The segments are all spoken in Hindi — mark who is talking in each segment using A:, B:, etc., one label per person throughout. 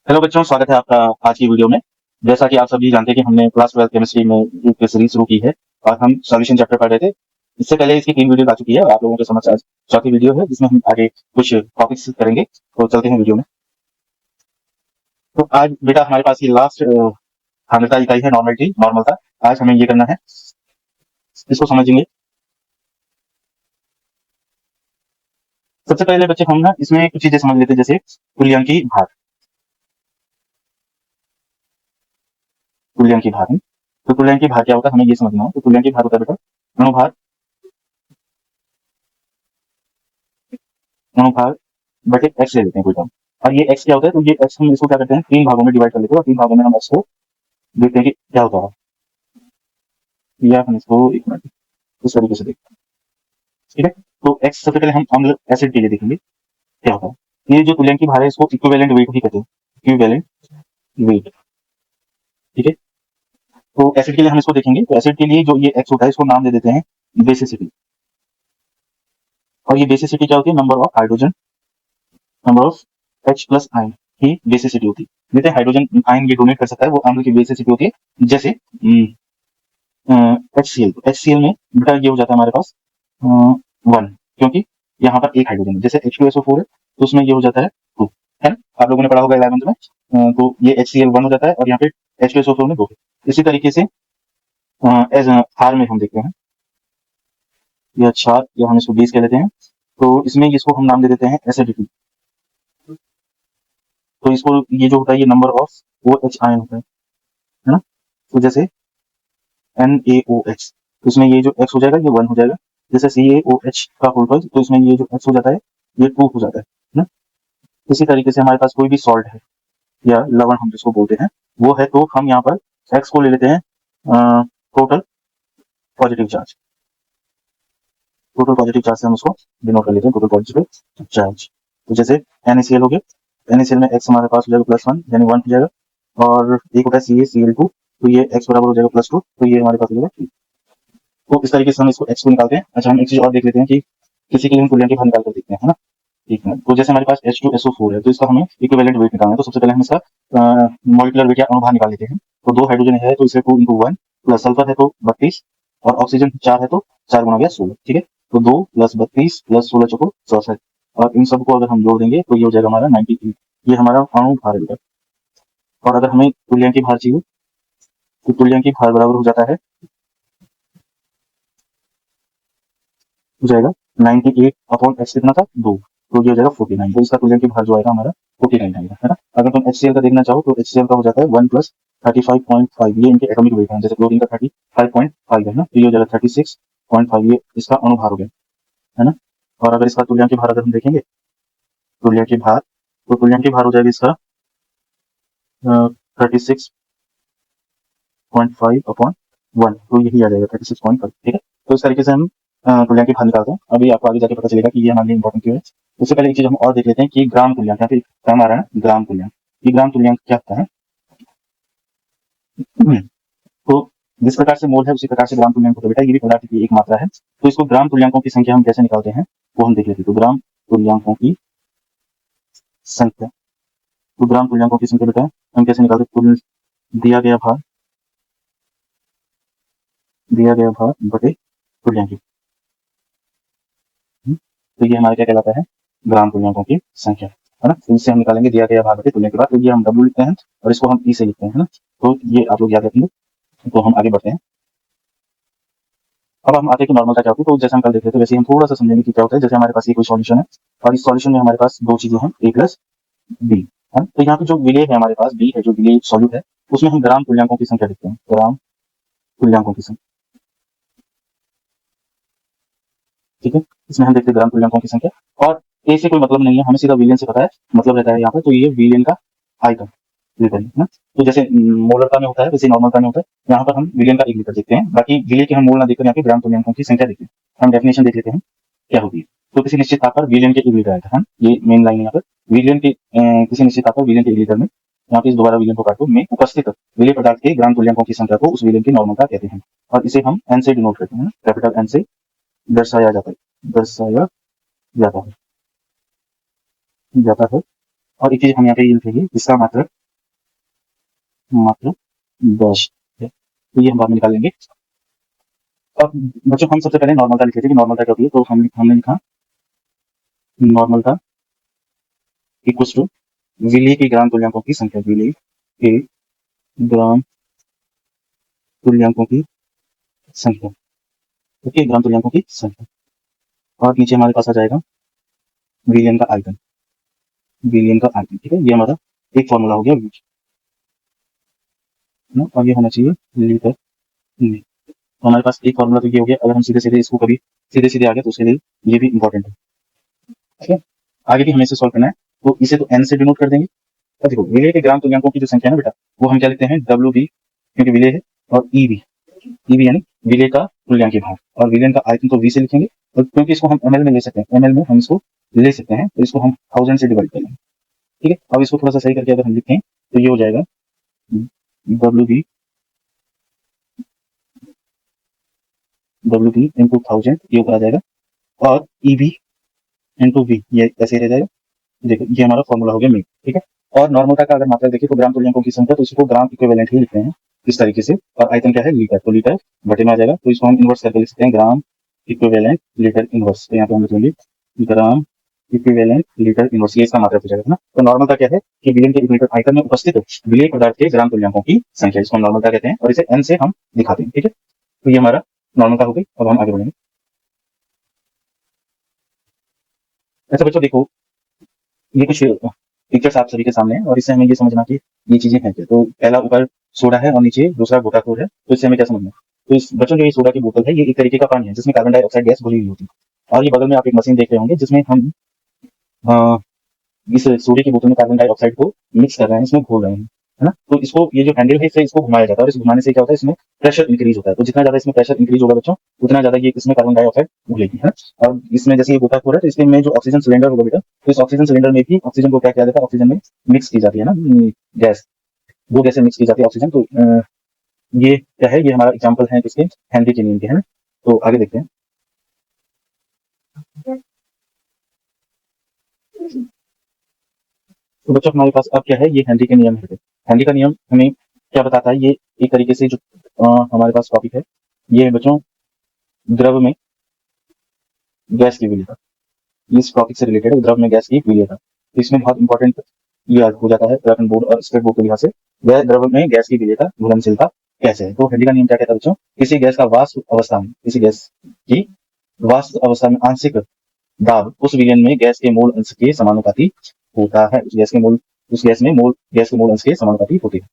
A: हेलो बच्चों, स्वागत है आपका आज की वीडियो में। जैसा कि आप सभी जानते हैं कि हमने क्लास 12 केमिस्ट्री में एक सीरीज शुरू की है और हम सॉल्यूशन चैप्टर पढ़ रहे थे। इससे पहले इसकी 3 वीडियो आ चुकी है और आप लोगों के समक्ष आज चौथी वीडियो है जिसमें हम आगे कुछ टॉपिक्स करेंगे। तो चलते हैं वीडियो में। तो आज बेटा हमारे पास ये लास्ट 100 इकाई है नॉर्मल था। आज हमें ये करना है, इसको समझेंगे। सबसे पहले बच्चे हम ना इसमें कुछ चीजें समझ लेते हैं, जैसे तुल्यांकी भार। तुल्यांकी भार है। तो तुल्यांकी भार क्या होता है हमें ये समझना है। तो तुल्यांकी भार होता है बेटा अणुभार। अणुभार बटे एक्स ले लेते हैं कोई टर्म। और ये एक्स क्या होता है, तो ये एक्स हम इसको क्या करते हैं, 3 भागों में डिवाइड कर लेते हैं और 3 भागों में हम एक्स को देखते हैं कि क्या होता है। या हम इसको एक मिनट इस तरीके से देखते हैं। ठीक है, तो एक्स सबसे पहले हम अम्ल एसिड के लिए देखेंगे क्या होता है। ये जो तुल्यांकी भार है इसको इक्विवेलेंट वेट भी कहते हैं। Equivalent weight. ठीक है, तो एसिड के लिए हम इसको देखेंगे। तो एसिड के लिए जो ये एक्स होता है इसको नाम दे देते हैं बेसिसिटी। और ये बेसिसिटी क्या होती है, number of hydrogen, number of H plus ion की बेसिसिटी होती है। जैसे हाइड्रोजन आयन ये डोनेट कर सकता है, वो अम्ल की बेसिसिटी होती है। जैसे HCl, तो HCl में बेटा ये हो जाता है हमारे पास 1, क्योंकि यहाँ पर एक हाइड्रोजन है। जैसे H2SO4 है तो उसमें ये हो जाता है 2, है ना। आप लोगों ने पढ़ा होगा 11th में। तो ये HCl 1 हो जाता है और यहाँ पे H2SO4 में 2 है। इसी तरीके से एज हार में हम देखते हैं, यह क्षार या हम इसको बेस कह लेते हैं। तो इसमें इसको हम नाम दे देते हैं एसिडिटी। तो इसको ये जो होता है ये नंबर ऑफ OH आयन होता है ना। तो जैसे NaOH, तो इसमें ये जो X हो जाएगा ये 1 हो जाएगा। जैसे CaOH का होल टॉइज, तो इसमें ये जो X हो जाता है ये 2 हो जाता है ना। इसी तरीके से हमारे पास कोई भी सॉल्ट है या लवण हम जिसको बोलते हैं वो है, तो हम यहाँ पर X को ले लेते हैं total positive charge. Total positive charge से हम उसको डिनोट कर लेते हैं, टोटल पॉजिटिव चार्ज। तो जैसे NaCl हो गया, NaCl में X हमारे पास हो जाएगा +1 यानी 1 हो जाएगा। और एक होता है CaCl2, तो ये X बराबर हो जाएगा +2, तो ये हमारे पास हो जाएगा 3। तो इस तरीके से हम इसको X को निकालते हैं। अच्छा, हम एक चीज और देख लेते हैं कि किसी के लिए हम तुल्यांकी भार निकाल कर देखते हैं, है ना। ठीक है, तो जैसे हमारे पास H2SO4 है तो इसका हमें इक्विवेलेंट वेट निकालना है। तो सबसे पहले हम इसका मॉलिक्यूलर वेट या अणुभार निकाल लेते हैं। तो 2 हाइड्रोजन है तो इसे 2 × 1, प्लस सल्फर है तो 32 और ऑक्सीजन 4 है तो 4 गुणा गया 16। ठीक है, तो 2 + 32 + 16 चौको 64। और इन सबको अगर हम जोड़ देंगे तो ये हो जाएगा हमारा 98। ये हमारा अणुभार है। और अगर हमें तुल्यांकी भार चाहिए तो तुल्यांकी भार बराबर हो जाता है, हो जाएगा 98/x कितना था 2, तो ये हो जाएगा 49। तो इसका तुल्यांकी भार जो आएगा हमारा 49 आएगा, है ना। अगर तुम HCl का देखना चाहो तो HCl का हो जाता है 1 + 35.5, ये इनके एटॉमिक वेट है। जैसे क्लोरीन का 35.5 है ना, तो ये हो जाएगा 36.5, ये इसका अणुभार हो गया, है ना। और अगर इसका तुल्यांकी भार अगर हम देखेंगे, तुल्यांकी भार, तो तुल्यांकी भार हो जाएगा इसका 36.5/1, तो यही आ जाएगा 36.5। ठीक है, तो इस तरीके से हम तुल्यांकी भार निकालते हैं। अभी आपको आगे जाके पता चलेगा कि ये हमारे लिए इंपॉर्टेंट क्यों है। उससे पहले एक चीज हम और देख लेते हैं कि ग्राम तुल्यांक, यहाँ पे टर्म आ रहा है ना ग्राम तुल्यांक। ये ग्राम तुल्यांक क्या होता है। तो जिस प्रकार से मोल है उसी प्रकार से ग्राम तुल्यांक होता है बेटा, ये भी पदार्थ की एक मात्रा है। तो इसको ग्राम तुल्यांकों की संख्या हम कैसे निकालते हैं वो हम देख लेते हैं। तो ग्राम तुल्यांकों की संख्या, तो ग्राम तुल्यांकों की संख्या बेटा हम कैसे निकालते हैं, दिया गया भार बटे तुल्यांकी। तो ये हमारा क्या कहलाता है, ग्राम तुल्यांकों की संख्या, है ना। तो इससे हम निकालेंगे दिया गया भाग बटे तुल्यांक के बाद, तो ये हम W लिखते हैं और इसको हम E से लिखते हैं, है ना। तो ये आप लोग याद रखेंगे। तो हम आगे बढ़ते हैं। अब हम आते हैं कि नॉर्मल का क्या होता है। तो जैसे हम कल देख रहे थे वैसे हम थोड़ा सा समझेंगे कि क्या होता है। जैसे हमारे पास ये कोई सॉल्यूशन है और इस सॉल्यूशन में हमारे पास 2 चीजें हैं, A + B, है। तो यहाँ पे जो विलेय है हमारे पास B है, जो विलेय सॉल्यूट है, उसमें हम ग्राम तुल्यांकों की संख्या देखते हैं, ग्राम तुल्यांकों की संख्या। ठीक है, इसमें हम देखते हैं ग्राम तुल्यांकों की संख्या। और ए से कोई मतलब नहीं है, हमें सीधा विलियन से पता है, मतलब रहता है यहाँ पर। तो ये विलियन का आयतन लीटर है ना। तो जैसे मोलरता में होता है वैसे नॉर्मलता में होता है। यहाँ पर हम विलियन का 1 लीटर देखते हैं, बाकी विलियन के हम मोल ना देखकर यहाँ पे ग्राम तुल्यांकों की संख्या देखते हैं। हम डेफिनेशन देख लेते हैं क्या होगी। तो किसी निश्चित ताप पर विलियन के 1 लीटर आयतन, ये मेन लाइन है यहाँ पर। विलियन के किसी निश्चित ताप पर विलियन के 1 लीटर में, यहाँ पे इस दोबारा विलियन को काटो, में उपस्थित विलेय पदार्थ के ग्राम तुल्यांकों की संख्या को उस विलियन की नॉर्मलता कहते हैं। और इसे हम एन से डिनोट करते हैं, कैपिटल एन से दर्शाया जाता है, दर्शाया जाता है। और एक चीज हम यहाँ पे ये लिखेंगे, इसका मात्रक डैश है, तो ये हम बाद में निकाल लेंगे। अब बच्चों हम सबसे पहले नॉर्मलता लिख लेते हैं कि नॉर्मलता क्या होती है। तो हमने लिखा नॉर्मलता इक्वल टू विलेय के ग्राम तुल्यांकों की संख्या, विलेय के ग्राम तुल्यांकों की संख्या, ओके, ग्राम तुल्यांकों की संख्या। और नीचे हमारे पास आ जाएगा विलियन का आयतन, विलियन का आयतन, ठीक है, ये हमारा एक फॉर्मूला हो गया ना। और ये होना चाहिए लीटर में। तो हमारे पास एक फॉर्मूला तो ये हो गया। अगर हम सीधे सीधे इसको कभी सीधे सीधे आ गए तो उसके लिए ये भी इंपॉर्टेंट है, ठीक है। आगे भी हमें इसे सॉल्व करना है, तो इसे तो एन से डिनोट कर देंगे। तो देखो विलेय के ग्राम तुल्यांकों की जो संख्या है ना बेटा, वो हम क्या लिखते हैं, डब्ल्यू बी, क्योंकि विलेय है, और ईबी यानी विलेय का तुल्यांकीय भार, और विलियन का आयतन तो वी से लिखेंगे, और क्योंकि इसको हम एमएल में ले सकते हैं, एमएल में हम इसको ले सकते हैं, तो इसको हम 1000 से डिवाइड करेंगे, ठीक है। अब इसको थोड़ा सा सही करके अगर हम लिखें तो ये हो जाएगा डब्ल्यू बी इंटू 1000, ये ऊपर आ जाएगा, और ईबी इंटू वी, ये ऐसे रह जाएगा। देखो ये हमारा फॉर्मूला हो गया मीन, ठीक है। और नॉर्मलता का अगर मात्रा देखिए तो ग्राम तुल्यांकों की संख्या, तो इसको ग्राम इक्विवेलेंट ही लिखते हैं इस तरीके से, और आयतन क्या है, लीटर, तो लीटर बटे में आ जाएगा, तो इसको हम इन्वर्स करके लिख सकते हैं, ग्राम इक्विवेलेंट लीटर इनवर्स। तो यहाँ पे हम लिखेंगे ग्राम इक्विवेलेंट लीटर इनवर्स, ये इसका मात्रक हो जाएगा ना। तो नॉर्मलता क्या है कि विलियन के 1 लीटर आयतन में उपस्थित विलेय पदार्थ के ग्राम तुल्यांकों की संख्या, इसको हम नॉर्मलता कहते हैं, और इसे एन से हम दिखाते हैं, ठीक है। तो ये हमारा नॉर्मलता हो गई। अब हम आगे बढ़ेंगे। अच्छा बच्चों देखो, ये कुछ पिक्चर्स आप सभी के सामने है, और इससे हमें ये समझना कि ये चीजें हैं क्या। तो पहला ऊपर सोडा है और नीचे दूसरा गोताखोर है, तो इससे हमें क्या समझना है। तो इस बच्चों जो ये सोडा की बोतल है, ये एक तरीके का पानी है जिसमें कार्बन डाइऑक्साइड गैस घुली हुई होती है, और ये बगल में आप एक मशीन देख रहे होंगे जिसमें हम अ, इस सोडे की बोतल में कार्बन डाइऑक्साइड को मिक्स कर रहे हैं, इसमें घोल रहे हैं, है ना। तो इसको ये जो हैंडल है, इससे इसको घुमाया जाता है, और इस घुमाने से क्या होता है, इसमें प्रेशर इंक्रीज होता है। तो जितना ज्यादा इसमें प्रेशर इंक्रीज होगा बच्चों, उतना ज्यादा ये इसमें कार्बन डाइऑक्साइड घुलेगी, है ना। और इसमें जैसे ये गोताखोर है, तो इसमें जो ऑक्सीजन सिलेंडर होगा बेटा, तो इस ऑक्सीजन सिलेंडर में भी ऑक्सीजन को क्या किया जाता है, ऑक्सीजन में मिक्स की जाती है ना, गैस, वो गैसें मिक्स की जाती है ऑक्सीजन। तो ये क्या है, ये हमारा एग्जाम्पल है किसके, हेनरी के नियम के, है ना। तो आगे देखते हैं। तो बच्चों हमारे पास अब क्या है, ये हेनरी के नियम है। हेनरी का नियम हमें क्या बताता है, ये एक तरीके से जो हमारे पास टॉपिक है, ये है बच्चों द्रव में गैस की विलेयता, इस टॉपिक से रिलेटेड द्रव में गैस की विलेयता। तो इसमें बहुत इंपॉर्टेंट ये हो जाता है ड्रैगन बोर्ड और स्टेट बोर्ड के लिहाज से, वह द्रव में गैस की विलेयता घुलनशीलता कैसे है। तो हेनरी का नियम क्या कहता है बच्चों, किसी गैस का वाष्प अवस्था में, किसी गैस की वाष्प अवस्था में आंशिक दाब उस विलयन में गैस के मोल अंश के समानुपाती होता है, उस गैस में गैस के मोल अंश के समानुपाती होते हैं,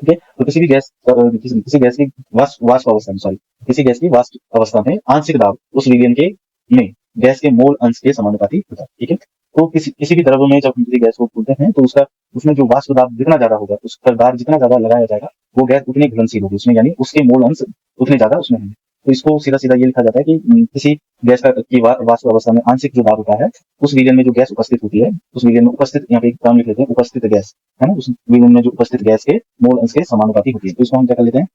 A: ठीक है। तो किसी भी गैस किसी गैस की वाष्प अवस्था में, सॉरी, किसी गैस की वाष्प अवस्था में आंशिक दाब उस विलयन के में गैस के मोल अंश के समानुपाती होता है, ठीक है। तो किसी भी द्रव्य में जब हम किसी गैस को खोलते हैं, तो उसका उसमें जो वाष्प दाब जितना ज्यादा होगा, उस पर दाब जितना ज्यादा लगाया जाएगा, वो गैस उतनी घुलनशील होगी उसमें, यानी उसके मोल अंश उतने ज्यादा उसमें होंगे। तो इसको सीधा सीधा ये लिखा जाता है कि किसी गैस की वाष्प अवस्था में आंशिक जो दाब होता है, उस विलयन में जो गैस उपस्थित होती है, उस विलयन में उपस्थित, यहाँ पे एक टर्म लिख लेते हैं, उपस्थित गैस, है ना, उस विलयन में जो उपस्थित गैस के मोल अंश के समानुपाती होती है। तो इसको हम क्या कर लेते हैं,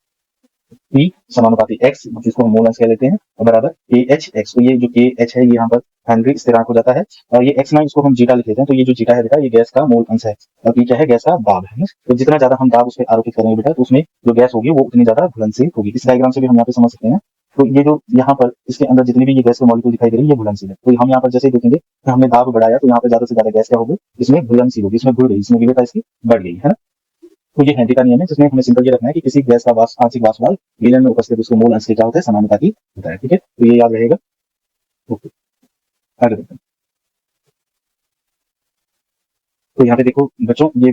A: P समानुपाती x, जिसको हम मोल अंश कह लेते हैं, बराबर KH(x). तो ये जो KH है, ये यहाँ पर हेनरी स्थिरांक हो जाता है, और ये x ना, इसको हम जीटा लिख लेते हैं। तो ये जो जीटा है बेटा, ये गैस का मोल अंश है, और P क्या है, गैस का दाब है। तो जितना ज्यादा हम दाब उस पर आरोपित करेंगे बेटा, तो उसमें जो गैस होगी वो उतनी ज्यादा घुलनशील होगी। इस डायग्राम से भी हम यहाँ पे समझ सकते हैं। तो ये जो यहाँ पर इसके अंदर जितनी भी ये गैस के मॉलिक्यूल दिखाई दे रही है, ये घुलनशील है। तो हम यहाँ पर जैसे ही देखेंगे कि हमने दाब बढ़ाया, तो यहाँ पे ज्यादा से ज्यादा गैस क्या होगी, इसमें घुलनशील होगी, इसमें घुल गई, इसमें विलेयता इसकी बढ़ गई, है ना। तो ये हेनरी का नियम है, जिसमें हमें सिंपल ये रखना है कि किसी गैस का आंशिक वाष्प दाब विलयन में उपस्थित उसके मोल अंश के क्या होता है, समानुपाती होता है, ठीक है। तो ये याद रहेगा। ओके, आगे देखते हैं। तो यहाँ पे देखो बच्चों, ये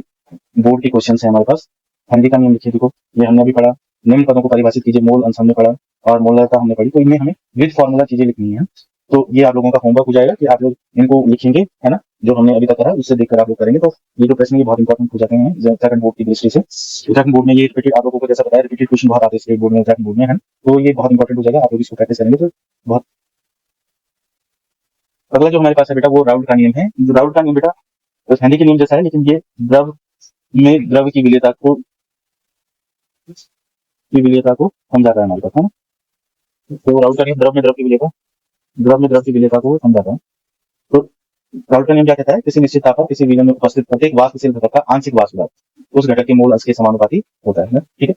A: बोर्ड के क्वेश्चन है हमारे पास। हेनरी का नियम लिखिए, देखो ये हमने अभी पढ़ा, निम्न पदों को परिभाषित कीजिए, मोल अंश हमने पढ़ा, और मोलरता हमने पढ़ी। तो इनमें हमें विद फॉर्मूला चीजें लिखनी है। तो ये आप लोगों का होमवर्क हो जाएगा कि आप लोग इनको लिखेंगे, है ना, जो हमने अभी तक करा उससे देखकर आप लोग करेंगे। तो ये जो प्रश्न ये बहुत इंपॉर्टेंट हो जाते हैं उत्तराखंड बोर्ड की दृष्टि से। उत्तराखंड बोर्ड में ये रिपीटेड, आप लोगों को जैसा बताया, रिपीटेड क्वेश्चन बहुत आते हैं स्टेट बोर्ड में, उत्तराखंड बोर्ड में, है ना। तो ये बहुत इंपॉर्टेंट हो जाएगा, आप लोग इसको प्रैक्टिस करेंगे तो बहुत। अगला जो हमारे पास है बेटा, वो राउल्ट का नियम है। जो राउल्ट का नियम बेटा हेनरी के नियम जैसा है, लेकिन ये द्रव की विलेयता को समझाता है हमारे पास, है ना। तो राउल्ट का नियम द्रव में द्रव की विलेयता को समझाता है। तो राउट का नियम क्या कहता है? किसी निश्चित ताप पर किसी विलयन में उपस्थित प्रत्येक वाष्पशील घटक का आंशिक वाष्प दाब उस घटक के मोल अंश के समानुपाती होता है। ठीक है,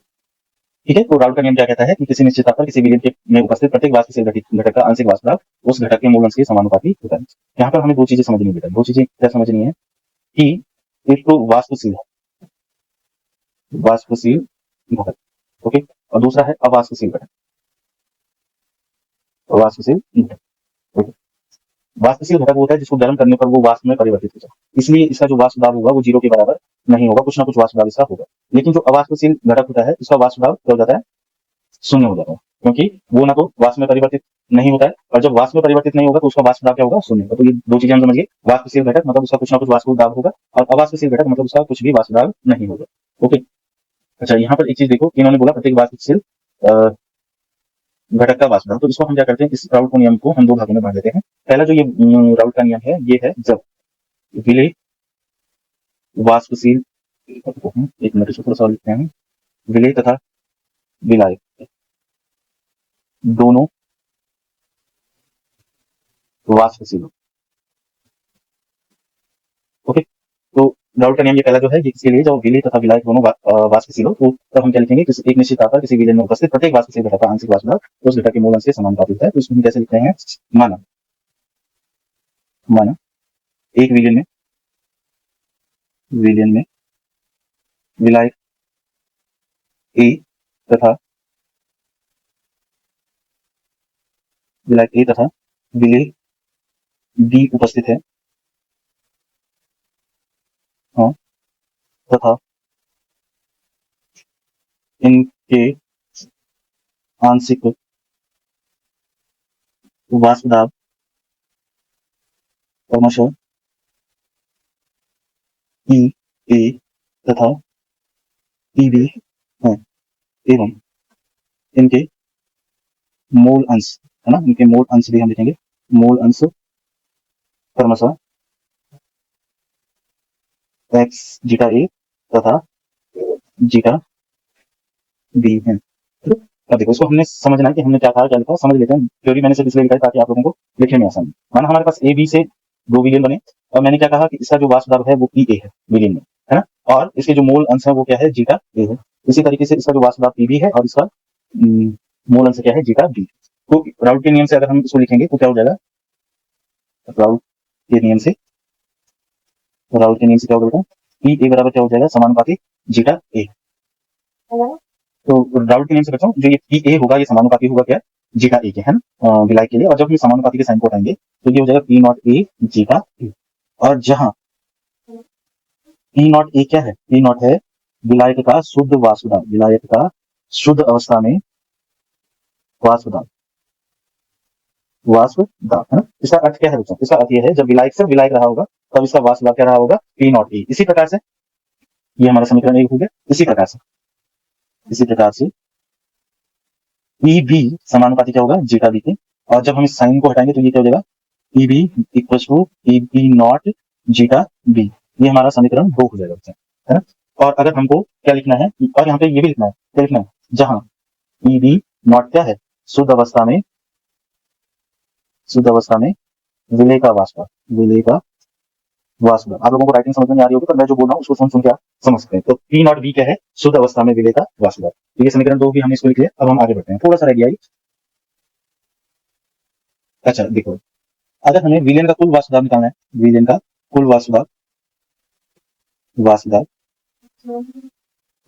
A: ठीक है। तो राउट का नियम क्या कहता है कि किसी निश्चित ताप पर किसी विलयन में उपस्थित प्रत्येक वाष्पशील घटक का आंशिक वाष्प दाब उस घटक के मोल अंश के समानुपाती होता है। यहाँ पर हमें दो चीजें समझनी है। दो चीजें क्या समझनी है कि एक तो वाष्पशील है, वाष्पशील घटक, ओके, और दूसरा है अवाष्पशील घटक, वाष्पशील घटक, ओके। वाष्पशील घटक होता है जिसको गर्म करने पर वो वाष्प में परिवर्तित हो जाए, इसलिए इसका जो वाष्प दाब होगा वो 0 के बराबर नहीं होगा, कुछ ना कुछ वाष्प दाब इसका होगा। लेकिन जो अवाष्पशील घटक होता है इसका वाष्प दाब क्या हो जाता है? शून्य हो जाता है, क्योंकि वो ना तो वाष्प में परिवर्तित नहीं होता है, और जब वाष्प में परिवर्तित नहीं होगा तो उसका वाष्प दाब क्या होगा? शून्य होगा। तो ये दो चीजें हम समझिए, वाष्पशील घटक मतलब उसका कुछ ना कुछ वाष्प दाब होगा, और अवाष्पशील घटक मतलब उसका कुछ भी वाष्प दाब नहीं होगा। ओके, अच्छा, यहाँ पर एक चीज देखो, इन्होंने बोला प्रत्येक वाष्पशील घटक का वाष्प दाब। तो इसको हम क्या करते हैं, इस राउट को नियम को हम दो भागों में बांट देते हैं। पहला जो ये राउट का नियम है ये है जब विलेय वाष्पशील, एक मिनट इसको थोड़ा सा लिखते हैं, विलेय तथा विलायक दोनों वाष्पशील। ओके, तो राउट का नियम ये पहला जो है ये किसके लिए, जब विलेय तथा विलायक दोनों वाष्पशील हो, तो तब हम क्या लिखेंगे, किसी एक निश्चित ताप पर किसी विलयन में उपस्थित प्रत्येक वाष्पशील घटक का आंशिक वाष्प दाब उस घटक के मोल अंश के समानुपाती होता है। तो इसमें हम कैसे लिखते हैं, माना माना एक विलयन में विलायक ए तथा विलेय बी उपस्थित है, हाँ, तथा इनके आंशिक वाष्प दाब क्रमशः ई ए तथा ई बी है, एवं इनके मोल अंश, है ना, इनके मोल अंश भी हम लिखेंगे, मोल अंश क्रमशः एक्स जीटा ए तथा जीटा बी है। अब देखो, इसको हमने समझना है कि हमने क्या कहा, क्या लिखा, समझ लेते हैं। थ्योरी मैंने सिर्फ इसलिए लिखा है ताकि आप लोगों को लिखने में आसानी। माना हमारे पास ए बी से दो विलयन बने, और मैंने क्या कहा कि इसका जो वाष्प दाब है वो पी ए है विलयन में, है ना, और इसके जो मोल अंश है वो क्या है, जीटा ए है। इसी तरीके से इसका जो वाष्प दाब पी बी है और इसका मोल अंश क्या है, जीटा बी। तो राउट के नियम से अगर हम इसको लिखेंगे तो क्या हो जाएगा, राउट के नियम से क्या होगा बेटा, पी ए बराबर क्या हो जाएगा, समानुपाती जीटा ए। तो राउट के नियम से बच्चों जो ये पी ए होगा ये समानुपाती होगा क्या, जीटा ए के, है ना, विलायक के लिए। और जब हम समानुपाती के साइन को हटाएंगे तो ये हो जाएगा पी नॉट ए जीटा ए। और जहां पी नॉट ए क्या है, पी नॉट है विलायक का शुद्ध वाष्प दाब, विलायक का शुद्ध अवस्था में वाष्प दाब, है ना। इसका अर्थ क्या है बच्चों, इसका अर्थ ये है जब विलायक से विलायक रहा होगा तब इसका वाष्प दाब क्या रहा होगा, पी नॉट ए। इसी प्रकार से ये हमारा समीकरण एक हो गया। इसी प्रकार से ई बी समानुपाती क्या होगा, जीटा बी के। और जब हम इस साइन को हटाएंगे तो ये क्या हो जाएगा, E B equal to E B naught zeta B. ये हमारा समीकरण 2 हो जाएगा बच्चों, है ना। और अगर हमको क्या लिखना है, और यहाँ पे ये भी लिखना है, क्या लिखना है, जहां ई बी नॉट क्या है, शुद्ध अवस्था में विलेय का वाष्प, आप लोगों को राइटिंग समझ में नहीं आ रही होगी, पर मैं जो बोल रहा हूँ उसको सुन सुन के आप समझ सकते हैं। तो पी नॉट बी क्या है, शुद्ध अवस्था में विलेय का वाष्प। तो ये समीकरण 2 भी हमने इसको लिख लिया। अब हम आगे बढ़ते हैं, थोड़ा सा रेडी आई। अच्छा देखो, अगर हमें विलयन का कुल वाष्प दाब निकालना है, विलयन का कुल वाष्प दाब,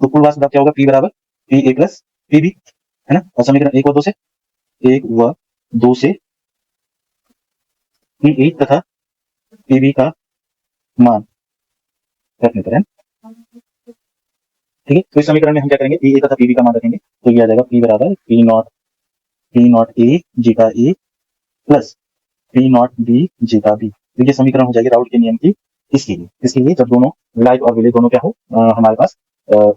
A: तो कुल वाष्प दाब क्या होगा, पी बराबर P A plus P B, है ना। और समीकरण 1 व 2 से पी ए तथा पी बी का मान रखने पर, है। ठीक है, तो इस समीकरण में हम क्या करेंगे, पी ए तथा पी बी का मान रखेंगे, तो ये आ जाएगा पी बराबर P naught A zeta A plus P naught B zeta B. तो ये समीकरण हो जाएगी राउट के नियम की इसके लिए जब दोनों विलायक और विलेय दोनों क्या हो हमारे पास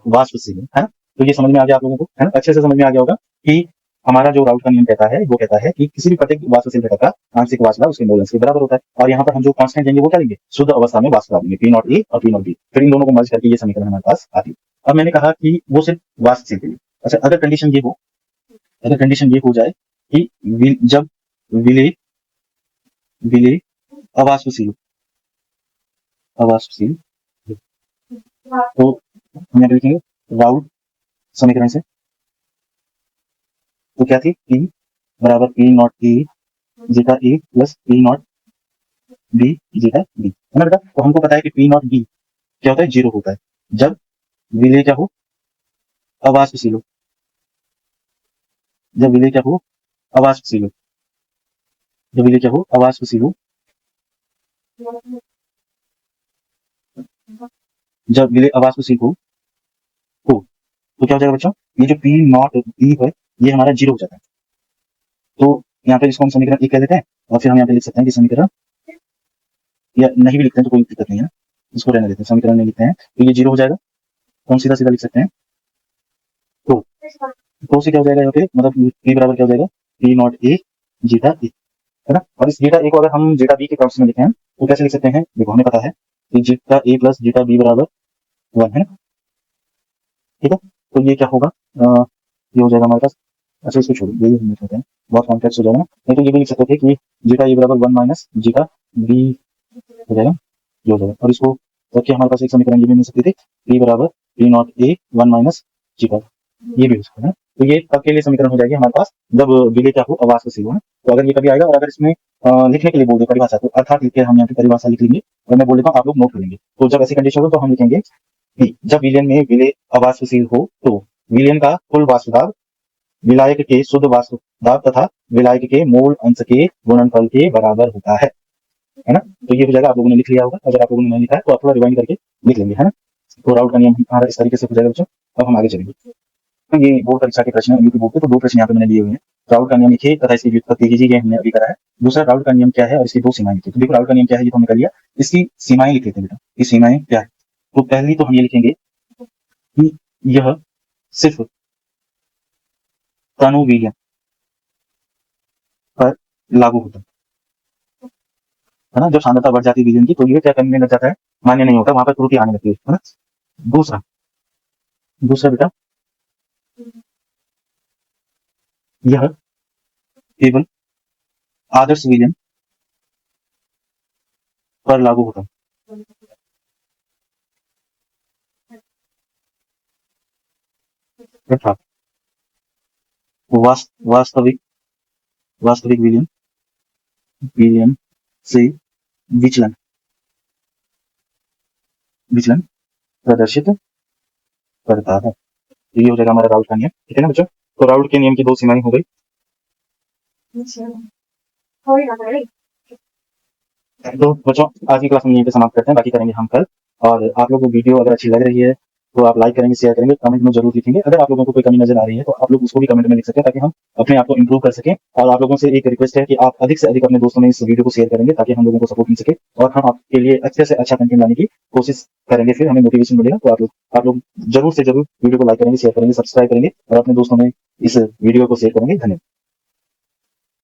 A: वाष्पशील है ना। तो ये समझ में आ गया आप लोगों को, है ना, अच्छे से समझ में आ गया होगा कि हमारा जो राउट का नियम कहता है वो कहता है कि किसी भी प्रत्येक वाष्पशील घटक का आंशिक वाष्प दाब उसके मोल अंश के बराबर होता है। और यहाँ पर हम जो कांस्टेंट लेंगे वो क्या लेंगे, शुद्ध अवस्था में वाष्प दाब लेंगे, पी नॉट ए और पी नॉट बी। फिर इन दोनों को मर्ज करके ये समीकरण हमारे पास आती है। अब मैंने कहा कि वो सिर्फ वाष्पशील के लिए। अच्छा, अगर कंडीशन ये हो जाए कि जब विलेय अवाष्पशील अवाष्पशील। तो हम यहाँ पे लिखेंगे राउल्ट समीकरण से, तो क्या थी, P बराबर P not A zeta A plus P not B zeta B, है ना बेटा। तो हमको पता है कि P नॉट B क्या होता है, 0 होता है जब विलेय क्या हो, अवाष्पशील हो। जब विलेय क्या हो, अवाष्पशील हो। जब विलेय क्या हो, अवाष्पशील हो। जब विलेय अवाष्पशील हो तो क्या हो जाएगा बच्चों, ये जो P नॉट B है ये हमारा 0 हो जाता है। तो यहाँ पे इसको हम समीकरण 1 कह देते हैं और फिर हम यहाँ पे लिख सकते हैं कि समीकरण, या नहीं भी लिखते हैं तो कोई दिक्कत नहीं है, इसको रहने देते हैं, समीकरण नहीं लिखते हैं तो ये 0 हो जाएगा, तो हम सीधा सीधा लिख सकते हैं। तो से क्या हो जाएगा यहाँ पे, मतलब P बराबर क्या हो जाएगा, P not A zeta A, है ना। और इस जीटा A को अगर हम जीटा B के टर्म्स में लिखें हैं तो कैसे लिख सकते हैं, देखो हमें पता है कि zeta A plus zeta B बराबर 1, है ना, ठीक है। तो ये क्या होगा, ये हो जाएगा हमारे पास, अच्छा इसको छोड़ो, यही हम लिख सकते हैं, बहुत कॉम्प्लेक्स हो जाएगा ना। नहीं तो ये भी लिख सकते थे कि जीटा A बराबर 1 माइनस जीटा B हो जाएगा, ये हो जाएगा। और इसको रख के हमारे पास एक समीकरण ये भी मिल सकती थी, P बराबर P not A 1 minus zeta, ये भी हो सकता है। तो ये तब के लिए समीकरण हो जाएगी हमारे पास जब विलेय क्या हो, अवाष्पशील हो, है। तो अगर ये कभी आएगा और अगर इसमें लिखने के लिए बोल दे परिभाषा, तो अर्थात लिख के हम यहाँ पे परिभाषा लिख लेंगे और मैं बोल देता हूँ, आप लोग नोट कर लेंगे। तो जब ऐसी कंडीशन हो तो हम लिखेंगे कि जब विलयन में विलेय अवाष्पशील हो तो विलयन का कुल वाष्प दाब विलायक के शुद्ध वाष्प दाब तथा विलायक के मोल अंश के गुणनफल के बराबर होता है ना। तो ये हो जाएगा, आप लोगों ने लिख लिया होगा, अगर आप लोगों ने नहीं लिखा है तो आप थोड़ा रिवाइंड करके लिख लेंगे, है ना। तो राउल्ट का नियम हमारा इस तरीके से हो जाएगा बच्चों। अब हम आगे चलेंगे, तो ये बोर्ड परीक्षा के प्रश्न यूपी बोर्ड के, तो 2 प्रश्न यहाँ पे मैंने लिए हुए हैं। राउल्ट का नियम लिखिए तथा इसकी व्युत्पत्ति कीजिए, ये हमने अभी करा है। दूसरा राउल्ट का नियम क्या है और इसकी 2 सीमाएं लिखिए। तो देखो राउल्ट का नियम क्या है ये तो हमने कर लिया, इसकी सीमाएं लिख लेते हैं बेटा, ये सीमाएं क्या है। तो पहली तो हम ये लिखेंगे कि यह सिर्फ तनु विलयन पर लागू होता है ना। जब सांद्रता बढ़ जाती है विलयन की तो ये क्या करने लग जाता है, मान्य नहीं होता, वहां पर त्रुटि आने लगती है ना। दूसरा बेटा, यह केवल आदर्श विलयन पर लागू होता है, अर्थात वास्तविक विलयन से विचलन प्रदर्शित करता है। तो ये हो जाएगा हमारा राउल्ट का नियम, ठीक है ना बच्चों। तो राउल्ट के नियम की 2 सीमाएं हो गई। तो बच्चों आज की क्लास में यहीं पे समाप्त करते हैं, बाकी करेंगे हम कल। और आप लोगों को वीडियो अगर अच्छी लग रही है तो आप लाइक करेंगे, शेयर करेंगे, कमेंट में जरूर लिखेंगे। अगर आप लोगों को कोई कमी नजर आ रही है तो आप लोग उसको भी कमेंट में लिख सकते हैं ताकि हम अपने आप को इंप्रूव कर सकें। और आप लोगों से एक रिक्वेस्ट है कि आप अधिक से अधिक अपने दोस्तों में इस वीडियो को शेयर करेंगे ताकि हम लोगों को सपोर्ट मिल सके और हम आपके लिए अच्छे से अच्छा कंटेंट लाने की कोशिश करेंगे, फिर हमें मोटिवेशन मिलेगा। तो आप लोग जरूर से जरूर वीडियो को लाइक करेंगे, शेयर करेंगे, सब्सक्राइब करेंगे और अपने दोस्तों में इस वीडियो को शेयर करेंगे। धन्यवाद।